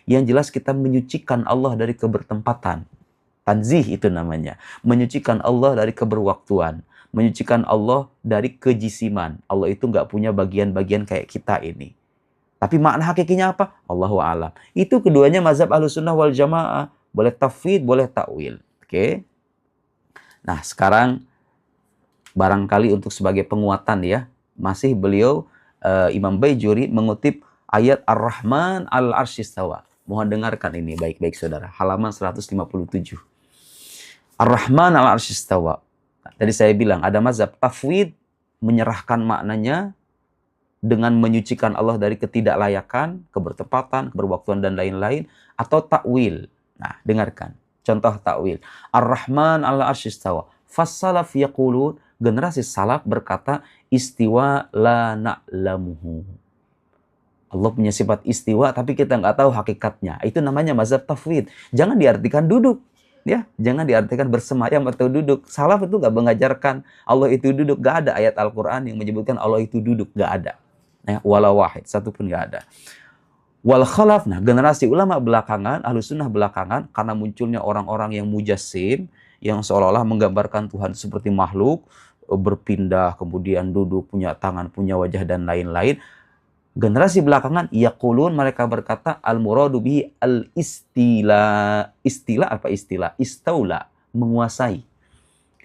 Yang jelas kita menyucikan Allah dari kebertempatan. Tanzih itu namanya. Menyucikan Allah dari keberwaktuan. Menyucikan Allah dari kejisiman. Allah itu nggak punya bagian-bagian kayak kita ini. Tapi makna hakikinya apa? Allahu a'lam. Itu keduanya mazhab Ahlussunnah wal Jamaah. Boleh tafwid, boleh takwil. Oke. Nah, sekarang barangkali untuk sebagai penguatan ya, masih beliau Imam Baijuri mengutip ayat Ar-Rahman al-Arsy istawa. Mohon dengarkan ini baik-baik saudara. Halaman 157. Ar-Rahman al-Arsy istawa. Tadi saya bilang ada mazhab tafwid, menyerahkan maknanya dengan menyucikan Allah dari ketidaklayakan, kebertepatan, keberwaktuan dan lain-lain, atau takwil. Nah, dengarkan. Contoh takwil. Ar-Rahman al-Arsy istawa. Fas-salaf yaqulun, generasi salaf berkata istiwa la na'lamuhu. Allah punya sifat istiwa tapi kita nggak tahu hakikatnya. Itu namanya mazhab tafwid. Jangan diartikan duduk. Ya, jangan diartikan bersemayam atau duduk. Salaf itu nggak mengajarkan Allah itu duduk. Nggak ada ayat Al-Quran yang menyebutkan Allah itu duduk. Nggak ada. Ya, wala wahid. Satu pun nggak ada. Wal khalaf, nah generasi ulama belakangan, Ahlussunnah belakangan, karena munculnya orang-orang yang mujassim, yang seolah-olah menggambarkan Tuhan seperti makhluk, berpindah, kemudian duduk, punya tangan, punya wajah, dan lain-lain. Generasi belakangan, yaqulun, mereka berkata, al-muradu bihi al-istila. Istilah apa istilah? Istaula, menguasai.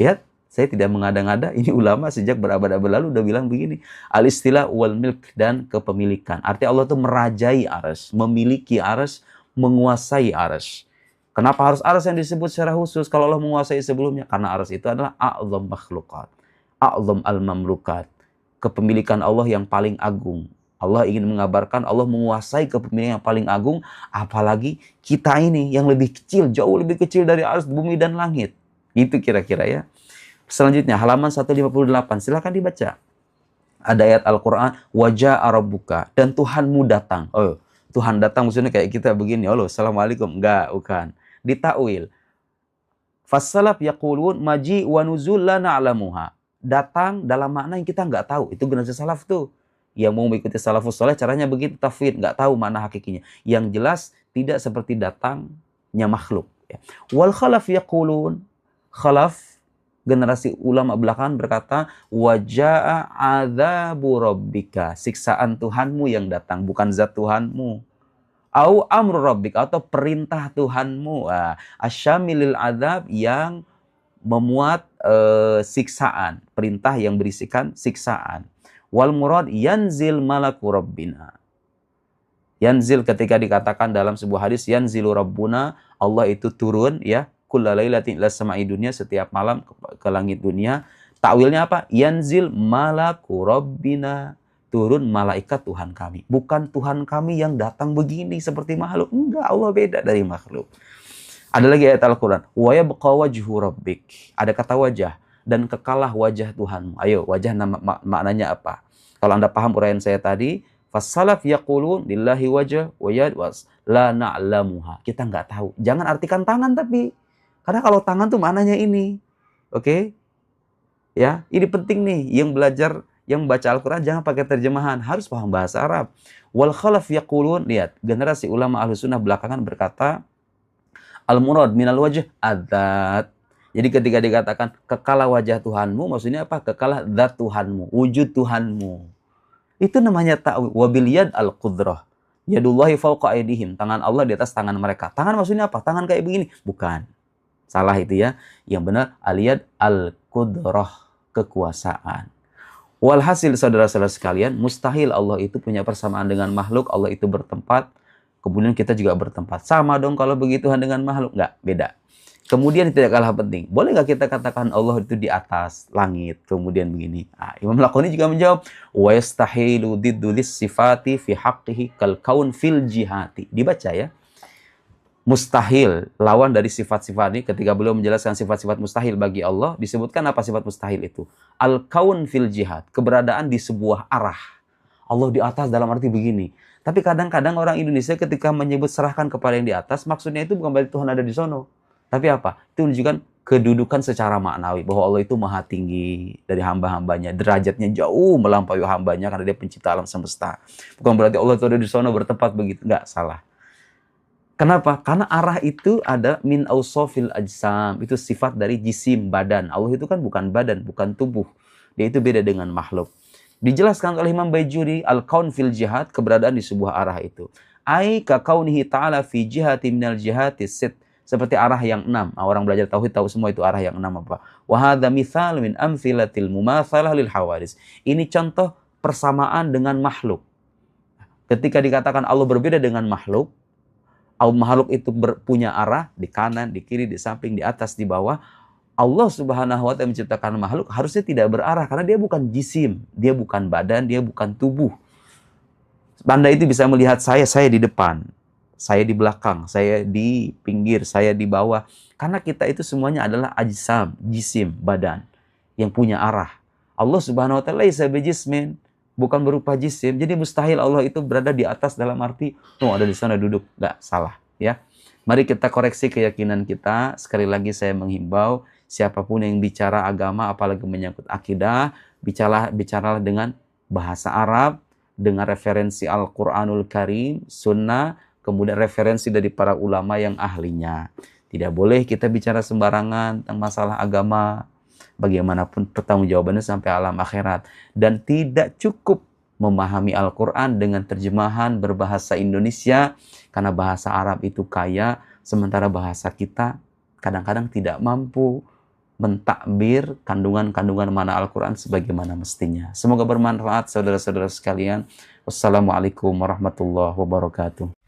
Lihat, saya tidak mengada-ngada, ini ulama sejak berabad-abad lalu udah bilang begini. Al-istilah wal milk, dan kepemilikan. Artinya Allah itu merajai arsy, memiliki arsy, menguasai arsy. Kenapa harus arsy yang disebut secara khusus kalau Allah menguasai sebelumnya? Karena arsy itu adalah a'zam makhlukat, a'zam al-mamlukat. Kepemilikan Allah yang paling agung. Allah ingin mengabarkan Allah menguasai kepemilikan yang paling agung, apalagi kita ini yang lebih kecil, jauh lebih kecil dari arsy, bumi dan langit. Itu kira-kira ya. Selanjutnya halaman 158, silakan dibaca. Ada ayat Al-Qur'an, waja'a rabbuka, dan Tuhanmu datang. Oh, Tuhan datang maksudnya kayak kita begini, halo, assalamualaikum. Enggak, bukan. Ditakwil. Fassalaf yaqulun maji wa nuzul la na'lamuha. Datang dalam makna yang kita nggak tahu. Itu generasi salaf tuh. Yang mau mengikuti salafus saleh caranya begitu tafwid, nggak tahu mana hakikinya. Yang jelas tidak seperti datangnya makhluk. Wal khalaf yaqulun, khalaf generasi ulama belakangan berkata waja'a adzabu rabbika, siksaan Tuhanmu yang datang, bukan zat Tuhanmu. Au amru rabbika, atau perintah Tuhanmu. Asyamilil adzab, yang memuat siksaan, perintah yang berisikan siksaan. Wal murad yanzil malaku rabbina. Yanzil ketika dikatakan dalam sebuah hadis yanzilu rabbuna, Allah itu turun ya, kullalailatin ila sama'i dunya, setiap malam ke langit dunia. Takwilnya apa? Yanzil malaku rabbina, turun malaikat Tuhan kami. Bukan Tuhan kami yang datang begini seperti makhluk. Enggak, Allah beda dari makhluk. Ada lagi ayat Al-Quran, wa yabqa wajhu rabbik. Ada kata wajah, dan kekalah wajah Tuhanmu. Ayo, wajah maknanya apa? Kalau Anda paham uraian saya tadi, fassalaf yaqulun lillahi wajah wa yad was la na'lamuha. Kita nggak tahu. Jangan artikan tangan tapi. Karena kalau tangan tuh maknanya ini. Oke? Ya, ini penting nih. Yang belajar, yang baca Al-Quran jangan pakai terjemahan. Harus paham bahasa Arab. Wal khalaf yaqulun, lihat, generasi ulama Ahlussunnah belakangan berkata, al-murad minal wajh adzat. Jadi ketika dikatakan kekalah wajah Tuhanmu, maksudnya apa? Kekalah zat Tuhanmu, wujud Tuhanmu. Itu namanya ta'wil. Wabil yad al-qudrah. Yadullahi fawqa aydihim. Tangan Allah di atas tangan mereka. Tangan maksudnya apa? Tangan kayak begini? Bukan. Salah itu ya. Yang benar al-yad al-qudrah, kekuasaan. Walhasil saudara-saudara sekalian, mustahil Allah itu punya persamaan dengan makhluk. Allah itu bertempat, kemudian kita juga bertempat. Sama dong kalau begitu Tuhan dengan makhluk? Enggak, beda. Kemudian tidak kalah penting, boleh nggak kita katakan Allah itu di atas langit, kemudian begini? Imam Laqani juga menjawab, wa yastahilu diddu sifati fi haqqihi kal kaun fil jihati. Dibaca ya. Mustahil, lawan dari sifat-sifat ini, ketika beliau menjelaskan sifat-sifat mustahil bagi Allah, disebutkan apa sifat mustahil itu? Al-kaun fil jihad, keberadaan di sebuah arah. Allah di atas dalam arti begini. Tapi kadang-kadang orang Indonesia ketika menyebut serahkan kepada yang di atas, maksudnya itu bukan berarti Tuhan ada di sono. Tapi apa? Itu menunjukkan kedudukan secara maknawi, bahwa Allah itu maha tinggi dari hamba-hambanya, derajatnya jauh melampaui hambanya karena dia pencipta alam semesta. Bukan berarti Allah itu ada di sono bertempat begitu. Enggak, salah. Kenapa? Karena arah itu ada min ausofil ajsam. Itu sifat dari jisim, badan. Allah itu kan bukan badan, bukan tubuh. Dia itu beda dengan makhluk. Dijelaskan oleh Imam Baijuri, al-kaun fil jihad, keberadaan di sebuah arah itu. Ai ka kaunihi ta'ala fi jihati minal jihati sit. Seperti arah yang 6. Orang belajar tauhid tahu semua itu arah yang 6 apa. Wa hadza mithal min amthilatil mumatsalah lil hawadis. Ini contoh persamaan dengan makhluk. Ketika dikatakan Allah berbeda dengan makhluk itu punya arah di kanan, di kiri, di samping, di atas, di bawah. Allah Subhanahu wa taala menciptakan makhluk harusnya tidak berarah karena dia bukan jisim, dia bukan badan, dia bukan tubuh. Anda itu bisa melihat saya di depan, saya di belakang, saya di pinggir, saya di bawah. Karena kita itu semuanya adalah ajsam, jisim, badan yang punya arah. Allah Subhanahu wa taala laisa bijismin, bukan berupa jisim. Jadi mustahil Allah itu berada di atas dalam arti ada di sana duduk. Nggak, salah ya. Mari kita koreksi keyakinan kita. Sekali lagi saya menghimbau siapapun yang bicara agama apalagi menyangkut akidah, bicaralah dengan bahasa Arab, dengan referensi Al-Qur'anul Karim, sunnah, kemudian referensi dari para ulama yang ahlinya. Tidak boleh kita bicara sembarangan tentang masalah agama. Bagaimanapun pertanggungjawabannya sampai alam akhirat. Dan tidak cukup memahami Al-Quran dengan terjemahan berbahasa Indonesia, karena bahasa Arab itu kaya, sementara bahasa kita kadang-kadang tidak mampu mentakbir kandungan-kandungan mana Al-Quran sebagaimana mestinya. Semoga bermanfaat saudara-saudara sekalian. Wassalamualaikum warahmatullahi wabarakatuh.